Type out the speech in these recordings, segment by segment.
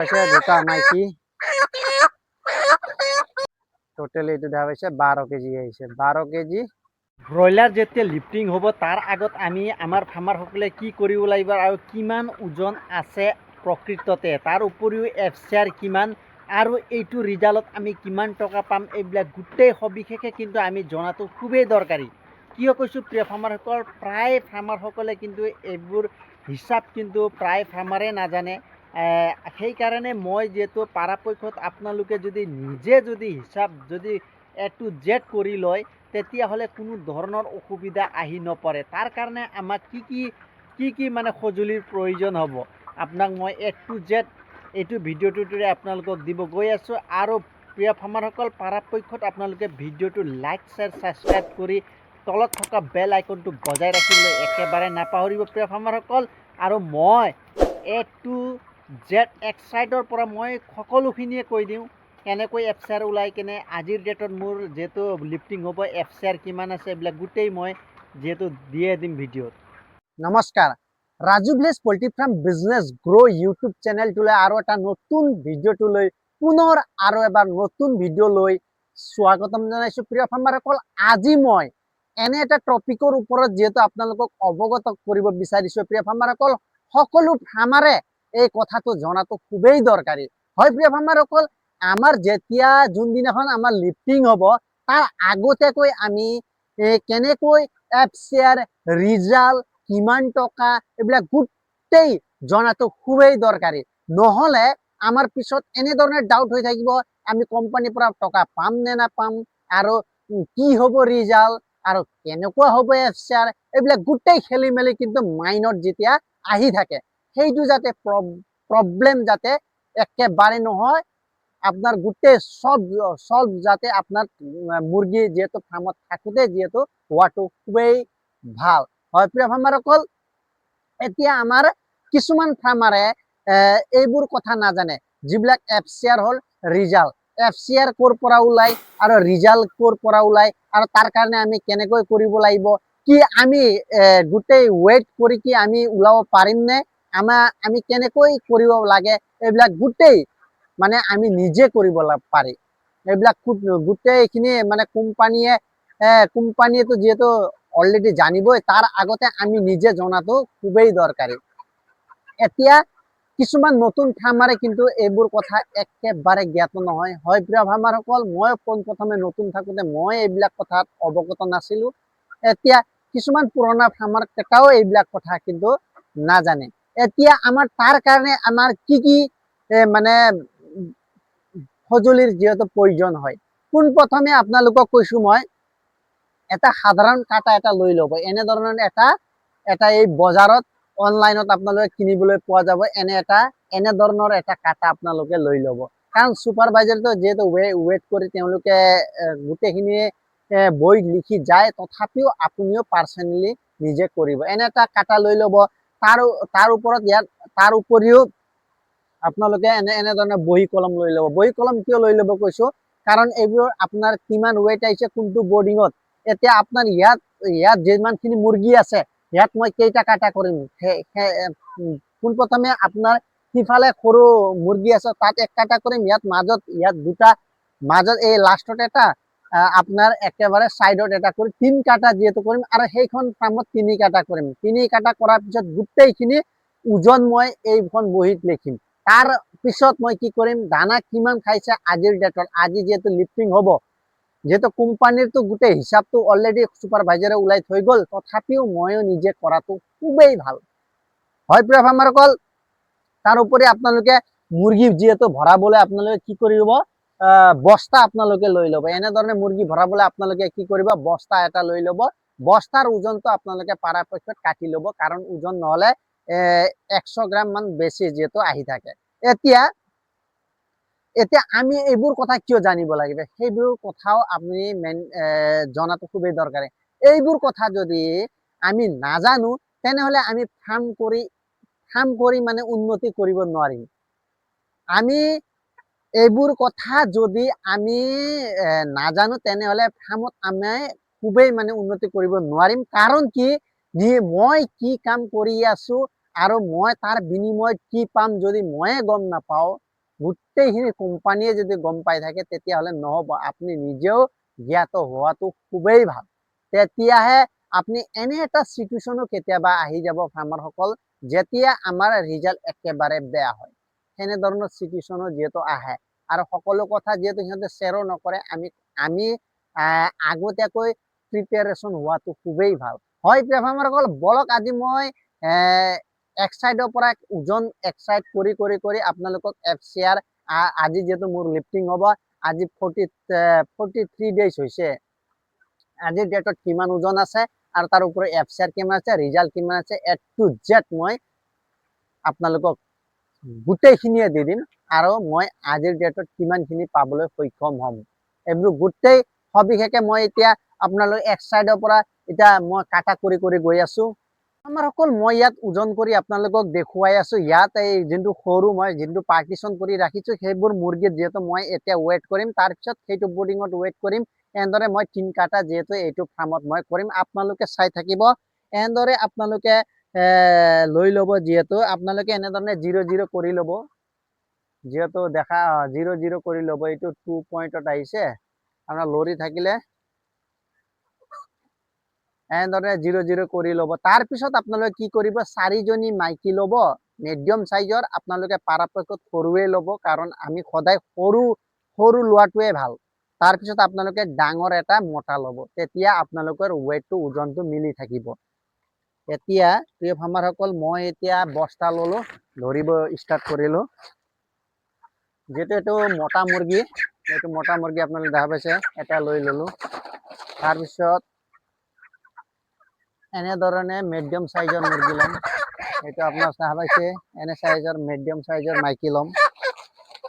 আছে দুটা মাইকী টোটাল এইটো দেখা পাইছে 12 কেজি আহিছে 12 কেজি ব্ৰইলাৰ যেতিয়া লিফটিং হ'ব তাৰ আগত আমি আমাৰ ফাৰ্মাৰসকলে কি কৰিব লাগিব আৰু কিমান ওজন আছে প্ৰকৃততে তাৰ উপৰিও এফচিআৰ কিমান আৰু এইটো ৰিজাল্টত আমি কিমান টকা পাম এইবিলাক গোটেই সবিশেষে কিন্তু আমি জনাটো খুবেই দৰকাৰী কিয় কৈছোঁ প্ৰিয় ফাৰ্মাৰসকল প্ৰায় ফাৰ্মাৰসকলে কিন্তু এইবোৰ হিচাপ কিন্তু প্ৰায় ফাৰ্মাৰে নাজানে সেইকাৰণে মই যেহেতু পৰাপক্ষত আপোনালোকে যদি নিজে যদি হিচাপ যদি এ টু জেড কৰি লয় তেতিয়াহ'লে কোনো ধৰণৰ অসুবিধা আহি নপৰে তাৰ কাৰণে আমাক কি মানে সঁজুলিৰ প্ৰয়োজন হ'ব আপোনাক মই এ টু জেড এইটো ভিডিঅ'টোৰে আপোনালোকক দিব গৈ আছোঁ আৰু প্ৰিয় ফাৰ্মাৰসকল পৰাপক্ষত আপোনালোকে ভিডিঅ'টো লাইক শ্বেয়াৰ ছাবস্ক্ৰাইব কৰি তলত থকা বেল আইকনটো বজাই ৰাখিবলৈ একেবাৰে নাপাহৰিব প্ৰিয় ফাৰ্মাৰসকল আৰু মই এ টু জেড এক্সাইডৰ পৰা মই সকলোখিনিয়ে কৈ দিওঁ কেনেকৈ এফচিআৰ ওলাই কেনে আজিৰ ডেটত মোৰ যেহেতু লিফটিং হ'ব এফচিআৰ কিমান আছে এইবিলাক গোটেই মই যেহেতু দিয়ে দিম ভিডিঅ'ত নমস্কাৰ Raju village poultry farm business grow' YouTube চেনেলটোলৈ আৰু এটা নতুন ভিডিঅ'টোলৈ পুনৰ আৰু এবাৰ নতুন ভিডিঅ' লৈ স্বাগতম জনাইছোঁ প্ৰিয় ফাৰ্মাৰসকল আজি মই এনে এটা টপিকৰ ওপৰত যেহেতু আপোনালোকক অৱগত কৰিব বিচাৰিছোঁ প্ৰিয় ফাৰ্মাৰসকল সকলো ফাৰ্মাৰে এই কথাটো জনাটো খুবেই দৰকাৰী হয় প্ৰিয় ফাৰ্মাৰসকল আমাৰ যেতিয়া যোনদিনাখন আমাৰ লিফটিং হ'ব তাৰ আগতীয়াকৈ আমি কেনেকৈ এফচিআৰ ৰিজাল্ট কিমান টকা এইবিলাক গোটেই জনাটো খুবেই দৰকাৰী নহ'লে আমাৰ পিছত এনেধৰণে ডাউট হৈ থাকিব আমি কোম্পানীৰ পৰা টকা পাম নে নাপাম আৰু কি হ'ব ৰিজাল্ট আৰু কেনেকুৱা হ'ব এফচিআৰ এইবিলাক গোটেই খেলি মেলি কিন্তু মাইনত যেতিয়া আহি থাকে সেইটো যাতে প্ৰব্লেম যাতে একেবাৰে নহয় আপনাৰ গোটেই সলভ যাতে আপনাৰ মুৰগি যেহেতু ফাৰ্মত থাকোতে যেহেতু হওয়াটো খুবই ভাল হয় প্ৰিয় ফাৰ্মাৰসকল এতিয়া আমাৰ কিছুমান ফাৰ্মাৰে এইবোৰ কথা নাজানে যিবিলাক এফচিআৰ হ'ল ৰিজাল্ট এফচিআৰ ক'ৰ পৰা ওলাই আৰু ৰিজাল্ট ক'ৰ পৰা ওলাই আৰু তাৰ কাৰণে আমি কেনেকৈ কৰিব লাগিব কি আমি গোটেই ৱেইট কৰি কি আমি ওলাব পাৰিম নে আমি কেনেকৈ কৰিব লাগে এইবিলাক গোটেই মানে আমি নিজে কৰিব পাৰি এইবিলাক গোটেইখিনি মানে কোম্পানীয়েতো যেহেতু অলৰেডি জানিবই তাৰ আগতে আমি নিজে জনাটো খুবেই দৰকাৰী এতিয়া কিছুমান নতুন ফাৰ্মাৰে কিন্তু এইবোৰ কথা একেবাৰে জ্ঞাত নহয় হয় প্ৰিয় ফাৰ্মাৰসকল মই পোনপ্ৰথমে নতুন থাকোঁতে মই এইবিলাক কথাত অৱগত নাছিলোঁ এতিয়া কিছুমান পুৰণা ফাৰ্মাৰ কেইটাও এইবিলাক কথা কিন্তু নাজানে এতিয়া আমাৰ তাৰ কাৰণে আমাৰ কি মানে সঁজুলিৰ যেহেতু প্ৰয়োজন হয় পোনপ্ৰথমে আপোনালোকক কৈছোঁ মই এটা সাধাৰণ কাটা এটা লৈ ল'ব এনেধৰণৰ এটা এই বজাৰত অনলাইনত আপোনালোকে কিনিবলৈ পোৱা যাব এনেধৰণৰ এটা কাটা আপোনালোকে লৈ ল'ব কাৰণ ছুপাৰভাইজাৰটো যেহেতু ৱেইট কৰি তেওঁলোকে গোটেইখিনি বৈ লিখি যায় তথাপিও আপুনিও পাৰ্চনেলি নিজে কৰিব এনে এটা কাটা লৈ ল'ব তাৰ ওপৰত তাৰ উপৰিও আপোনালোকে এনেধৰণে বহী কলম লৈ ল'ব বহী কলম কিয় লৈ ল'ব কৈছোঁ কাৰণ এইবোৰ আপোনাৰ কিমান ৱেইট আহিছে কোনটো বৰ্ডিঙত এতিয়া আপোনাৰ ইয়াত যিমানখিনি মুৰ্গী আছে ইয়াত মই কেইটা কাটা কৰিম পোনপ্ৰথমে আপোনাৰ সিফালে সৰু মুৰ্গী আছে তাত এক কাটা কৰিম ইয়াত দুটা মাজত এই লাষ্টত এটা আপনাৰ একেবাৰে সাইডত এটা কৰি 3 কাটা যেহেতু কৰিম আৰু সেইখন ফাৰ্মত 3 কাটা কৰিম 3 কাটা কৰাৰ পিছত গোটেইখিনি ওজন মই এইখন বহীত লিখিম তাৰ পিছত মই কি কৰিম দানা কিমান খাইছে আজিৰ ডেটত আজি যেহেতু লিফটিং হ'ব যেহেতু কোম্পানীৰটো গোটেই হিচাপটো অলৰেডি ছুপাৰভাইজাৰে ওলাই থৈ গ'ল তথাপিও ময়ো নিজে কৰাটো খুবেই ভাল হয় প্ৰিয় ফাৰ্মাৰসকল তাৰ উপৰি আপোনালোকে মুৰ্গী যেহেতু ভৰাবলৈ আপোনালোকে কি কৰিব বস্তা আপোনালোকে লৈ ল'ব এনেধৰণে মুৰ্গী ভৰাবলৈ আপোনালোকে কি কৰিব বস্তা এটা লৈ ল'ব বস্তাৰ ওজনটো আপোনালোকে পৰাপক্ষত কাটি ল'ব কাৰণ ওজন নহ'লে 100 গ্ৰাম মান বেছি যেহেতু আহি থাকে এতিয়া আমি এইবোৰ কথা কিয় জানিব লাগিব সেইবোৰ কথাও আপুনি জনাটো খুবেই দৰকাৰী এইবোৰ কথা যদি আমি নাজানো তেনেহ'লে আমি ফাৰ্ম কৰি মানে উন্নতি কৰিব নোৱাৰিম আমি এইবোৰ কথা যদি আমি নাজানো তেনেহ'লে ফাৰ্মত আমি খুবেই মানে উন্নতি কৰিব নোৱাৰিম কাৰণ কি মই কি কাম কৰি আছো আৰু মই তাৰ বিনিময়ত কি পাম যদি ময়ে গম নাপাওঁ গোটেইখিনি কোম্পানীয়ে যদি গম পাই থাকে তেতিয়াহ'লে নহ'ব, আপুনি নিজেও জ্ঞাত হোৱাটো খুবেই ভাল। তেতিয়াহে আপুনি এনে এটা চিটুৱেশ্যনো কেতিয়াবা আহি যাব ফাৰ্মাৰসকল, যেতিয়া আমাৰ ৰিজাল্ট একেবাৰে বেয়া হয়। সেনেধৰণৰ চিটুৱেশ্যনো যিহেতু আহে আৰু সকলো কথা যিহেতু সিহঁতে শ্বেয়াৰো নকৰে, আমি আগতীয়াকৈ প্ৰিপেৰেশ্যন হোৱাটো খুবেই ভাল। হয় ফাৰ্মাৰসকল, বলক আজি মই এক চাইডৰ পৰা ওজন এক চাইড কৰি আপোনালোকক FCR আজি যেহেতু মোৰ লিফটিং হ'ব, আজি 43 ডেজ হৈছে, আজিৰ ডেটত কিমান ওজন আছে আৰু তাৰ উপৰি FCR কিমান আছে, ৰিজাল্ট কিমান আছে, A to Z মই আপোনালোকক গোটেইখিনিয়ে দি দিম আৰু মই আজিৰ ডেটত কিমানখিনি পাবলৈ সক্ষম হ'ম, এইবোৰ গোটেই সবিশেষে মই এতিয়া আপোনালোক এক চাইডৰ পৰা এতিয়া মই কাটা কৰি গৈ আছো। আমাৰ সকল মই ইয়াত ওজন কৰি আপোনালোকক দেখুৱাই আছো। ইয়াত এই যোনটো সৰু মই যোনটো পাৰ্টিশ্যন কৰি ৰাখিছো সেইবোৰ মুৰ্গীত যিহেতু মই এতিয়া ৱেইট কৰিম, তাৰপিছত সেইটো বৰ্ডিঙত ৱেইট কৰিম। এনেদৰে মই 3 কাটা যিহেতু এইটো ফাৰ্মত মই কৰিম, আপোনালোকে চাই থাকিব। এনেদৰে আপোনালোকে লৈ ল'ব, যিহেতু আপোনালোকে এনেধৰণে 0-0 কৰি ল'ব, যিহেতু দেখা 0-0 কৰি ল'ব। এইটো 2 পইণ্টত আহিছে, আপোনাৰ লৰি থাকিলে এনেদৰে 0-0 কৰি ল'ব। তাৰপিছত আপোনালোকে কি কৰিব, 4জনী মাইকী ল'ব মিডিয়াম চাইজৰ, আপোনালোকে পৰাপক্ষত সৰুৱে ল'ব, কাৰণ আমি সদায় সৰু লোৱাটোৱে ভাল। তাৰপিছত আপোনালোকে ডাঙৰ এটা মতা ল'ব, তেতিয়া আপোনালোকৰ ৱেইটটো ওজনটো মিলি থাকিব। এতিয়া প্ৰিয় ফাৰ্মাৰসকল, মই এতিয়া বস্তা ল'লো, ধৰিব ষ্টাৰ্ট কৰিলোঁ। যেহেতু এইটো মতা মুৰ্গী, আপোনালোকে দেখা পাইছে, এটা লৈ ল'লো। তাৰপিছত এনেধৰণে মিডিয়াম চাইজৰ মুৰ্গী ল'ম, এইটো আপোনাৰ দেখা পাইছে, এনে চাইজৰ মিডিয়াম চাইজৰ মাইকী ল'ম।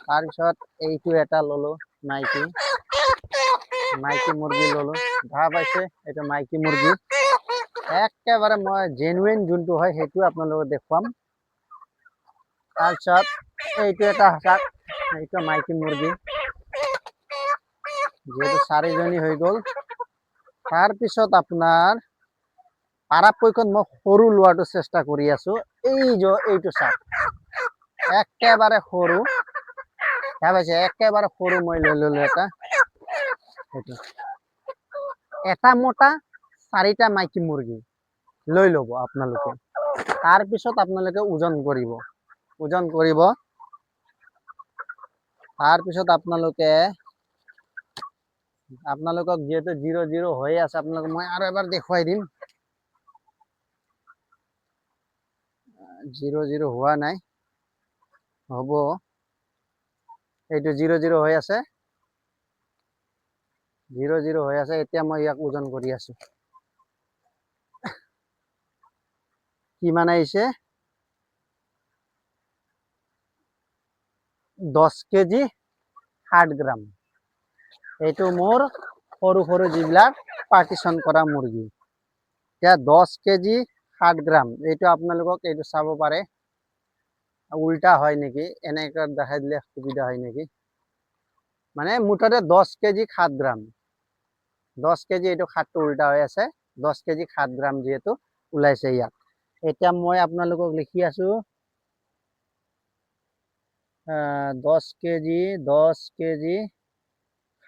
তাৰপিছত এইটো এটা ল'লো, মাইকী মুৰ্গী ল'লো, দেখা পাইছে, এইটো মাইকী মুৰ্গী। একেবাৰে মই জেনুইন যোনটো হয় সেইটো আপোনালোকক দেখুৱাম। তাৰপিছত এইটো এটা হাঁচাক, এইটো মাইকী মুৰ্গী, যিহেতু 4জনী হৈ গ'ল। তাৰপিছত আপোনাৰ পৰাপক্ষত মই সৰু লোৱাটো চেষ্টা কৰি আছো। এইটো চাওক, একেবাৰে সৰু, দেখা পাইছে, একেবাৰে সৰু মই লৈ ল'লো এটা। এটা মতা 4টা মাইকী মুৰ্গী লৈ ল'ব আপোনালোকে। তাৰপিছত আপোনালোকে ওজন কৰিব। তাৰপিছত আপোনালোকক যিহেতু 0-0 হৈ আছে, আপোনালোকক মই আৰু এবাৰ দেখুৱাই দিম। 0-0 হোৱা নাই, হ'ব, এইটো 0-0 হৈ আছে, 0-0 হৈ আছে। এতিয়া মই ইয়াক ওজন কৰি আছো, কিমান আহিছে, 10 কেজি 60 গ্ৰাম। এইটো মোৰ সৰু যিবিলাক পাৰ্টিশ্যন কৰা মুৰ্গী। এতিয়া 10 কেজি 60 গ্ৰাম, এইটো আপোনালোকক এইটো চাব পাৰে, উল্টা হয় নেকি, এনেকৈ দেখাই দিলে সুবিধা হয় নেকি, মানে মুঠতে 10 কেজি 60 গ্ৰাম, 10 কেজি, এইটো 7টো উল্টা হৈ আছে, 10 কেজি 7 গ্ৰাম যিহেতু ওলাইছে ইয়াত। এতিয়া মই আপোনালোকক লিখি আছো, 10 কেজি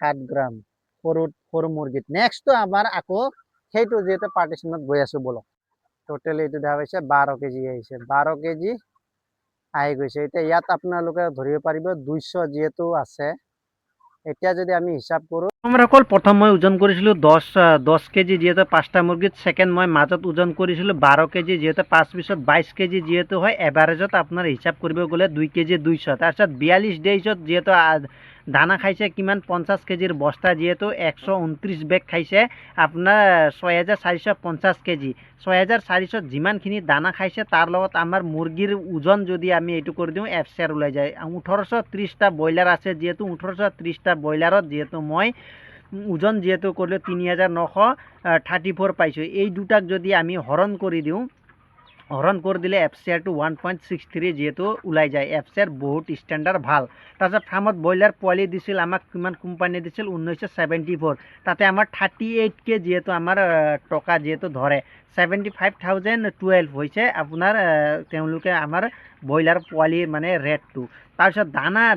7 গ্ৰাম সৰু মুৰ্গীত। নেক্সটটো আমাৰ আকৌ সেইটো যিহেতু পাৰ্টিশ্যনত গৈ আছো, বলক। টোটেল এইটো দেখা পাইছে 12 কেজি আহিছে, 12 কেজি আহি গৈছে। এতিয়া ইয়াত আপোনালোকে ধৰিব পাৰিব 200 যিহেতু আছে। এতিয়া যদি আমি হিচাপ কৰোঁ, অকল প্ৰথম মই ওজন কৰিছিলোঁ 10 কেজি যিহেতু 5টা মুৰ্গীত, ছেকেণ্ড মই মাজত ওজন কৰিছিলোঁ 12 কেজি যিহেতু 5 পিছত 22 কেজি যিহেতু হয়, এভাৰেজত আপোনাৰ হিচাপ কৰিব গ'লে 2 কেজি 200। তাৰপিছত 42 ডেইজত যিহেতু দানা খাইছে কিমান, 50 কেজিৰ বস্তা যিহেতু 129 বেগ খাইছে, আপোনাৰ 6450 কেজি, 6400 যিমানখিনি দানা খাইছে তাৰ লগত আমাৰ মুৰ্গীৰ ওজন যদি আমি এইটো কৰি দিওঁ, FCR ওলাই যায়। 1830টা ব্ৰইলাৰ আছে, যিহেতু 1830টা ব্ৰইলাৰত যিহেতু মই ওজন যিহেতু কৰিলোঁ 3934 পাইছোঁ। এই দুটাক যদি আমি হৰণ কৰি দিওঁ, হৰণ কৰি দিলে FCRটো 1.63 যিহেতু ওলাই যায়। FCR বহুত ষ্টেণ্ডাৰ্ড ভাল। তাৰপিছত ফাৰ্মত ব্ৰইলাৰ পোৱালি দিছিল আমাক কিমান কোম্পানী দিছিল 1974, তাতে আমাৰ 38K যিহেতু আমাৰ টকা যিহেতু ধৰে 75,012 হৈছে আপোনাৰ তেওঁলোকে আমাৰ ব্ৰইলাৰ পোৱালি মানে ৰেটটো। তাৰপিছত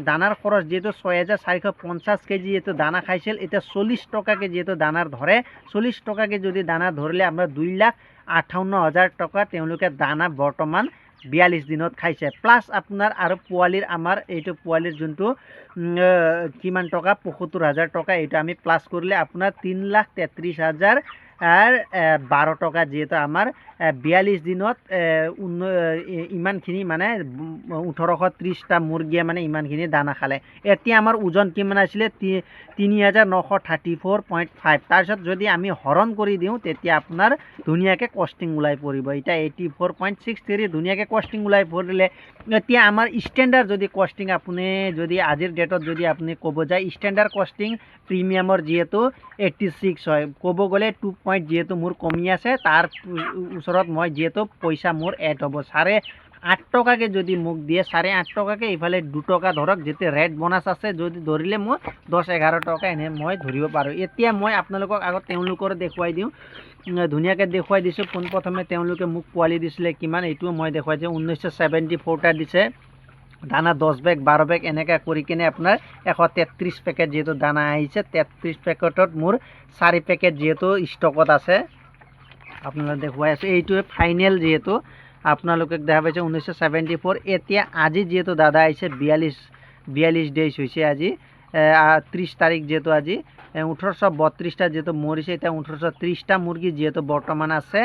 দানাৰ খৰচ যিহেতু 6,450 কেজি যিহেতু দানা খাইছিল, এতিয়া 40 টকাকৈ যিহেতু দানাৰ ধৰে, 40 টকাকৈ যদি দানা ধৰিলে আমাৰ 2,58,000 টকা তেওঁলোকে দানা বৰ্তমান 42 দিনত খাইছে। প্লাছ আপোনাৰ আৰু পোৱালিৰ আমাৰ এইটো পোৱালিৰ যোনটো কিমান টকা 75,000 টকা, এইটো আমি প্লাছ কৰিলে আপোনাৰ 3,33,012 টকা যিহেতু আমাৰ 42 দিনত ইমানখিনি মানে 1830টা মুৰ্গীয়ে মানে ইমানখিনি দানা খালে। এতিয়া আমাৰ ওজন কিমান আছিলে 3,934.5। তাৰপিছত যদি আমি হৰণ কৰি দিওঁ তেতিয়া আপোনাৰ ধুনীয়াকৈ কষ্টিং ওলাই পৰিব। এতিয়া 84.63 ধুনীয়াকৈ কষ্টিং ওলাই পৰিলে। এতিয়া আমাৰ ষ্টেণ্ডাৰ্ড যদি কষ্টিং আপুনি যদি আজিৰ ডেটত যদি আপুনি ক'ব যায় ষ্টেণ্ডাৰ্ড কষ্টিং প্ৰিমিয়ামৰ যিহেতু 86 হয়, ক'ব গ'লে 2 পইণ্ট যিহেতু মোৰ কমি আছে, তাৰ ওচৰত মই যিহেতু পইচা মোৰ এড হ'ব 8.5 টকাকৈ যদি মোক দিয়ে 8.5 টকাকৈ, ইফালে 2 টকা ধৰক যেতিয়া ৰেট বোনাছ আছে যদি ধৰিলে মই 10-11 টকা এনে মই ধৰিব পাৰোঁ। এতিয়া মই আপোনালোকক আগত তেওঁলোকৰ দেখুৱাই দিওঁ, ধুনীয়াকৈ দেখুৱাই দিছোঁ। পোনপ্ৰথমে তেওঁলোকে মোক পোৱালি দিছিলে কিমান, এইটোও মই দেখুৱাই দিওঁ। 1974টা দিছে, দানা 10 বেগ 12 বেগ এনেকৈ কৰি কিনে আপোনাৰ 133 পেকেট যিহেতু দানা আহিছে। 33 পেকেটত মোৰ 4 পেকেট যিহেতু ষ্টকত আছে, আপোনালোকে দেখুৱাই আছে। এইটোৱে ফাইনেল যিহেতু আপোনালোকে দেখা পাইছে 1974। এতিয়া আজি যিহেতু দাদা আহিছে 42 ডেইজ হৈছে আজি, 30 তাৰিখ যিহেতু আজি 1832টা যিহেতু মৰিছে। এতিয়া 1830টা মুৰ্গী যিহেতু বৰ্তমান আছে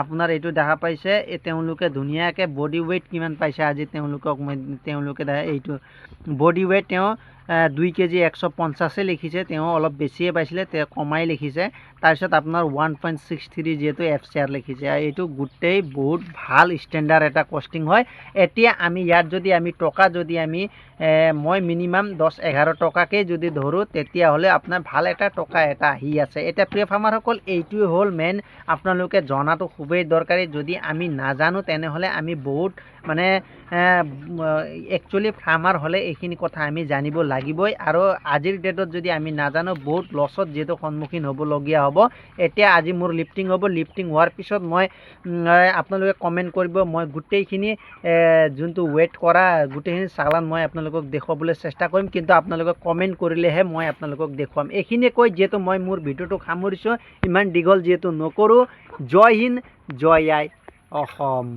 আপোনাৰ এইটো দেখা পাইছে। তেওঁলোকে ধুনীয়াকৈ বডি ৱেইট কিমান পাইছে আজি তেওঁলোকে এইটো বডি ৱেইট তেওঁ 2 কেজি 150 লিখিছে, তেওঁ অলপ বেছিয়ে পাইছিলে, তেওঁ কমাই লিখিছে। তাৰপিছত আপোনাৰ 1.63 যিহেতু FCR লিখিছে। এইটো গোটেই বহুত ভাল ষ্টেণ্ডাৰ্ড এটা কষ্টিং হয়। এতিয়া আমি ইয়াত যদি আমি টকা যদি আমি মই মিনিমাম 10-11 টকাকৈ যদি ধৰোঁ তেতিয়াহ'লে আপোনাৰ ভাল এটা টকা এটা আহি আছে। এতিয়া প্ৰিয় ফাৰ্মাৰসকল এইটোৱে হ'ল মেইন, আপোনালোকে জনাটো খুবেই দৰকাৰী। যদি আমি নাজানো তেনেহ'লে আমি বহুত মানে একচুৱেলি ফাৰ্মাৰ হ'লে এইখিনি কথা আমি জানিব লাগিবই, আৰু আজিৰ ডেটত যদি আমি নাজানো বহুত লছত যিহেতু সন্মুখীন হ'বলগীয়া হ'ব। এতিয়া আজি মোৰ লিফটিং হ'ব, লিফটিং হোৱাৰ পিছত মই আপোনালোকে কমেণ্ট কৰিব, মই গোটেইখিনি যোনটো ৱেইট কৰা গোটেইখিনি চালান মই আপোনালোকক দেখুৱাবলৈ চেষ্টা কৰিম, কিন্তু আপোনালোকে কমেণ্ট কৰিলেহে মই আপোনালোকক দেখুৱাম। এইখিনিয়ে কৈ যিহেতু মই মোৰ ভিডিঅ'টো সামৰিছোঁ, ইমান দীঘল যিহেতু নকৰোঁ। জয় হিন্দ, জয় আই অসম।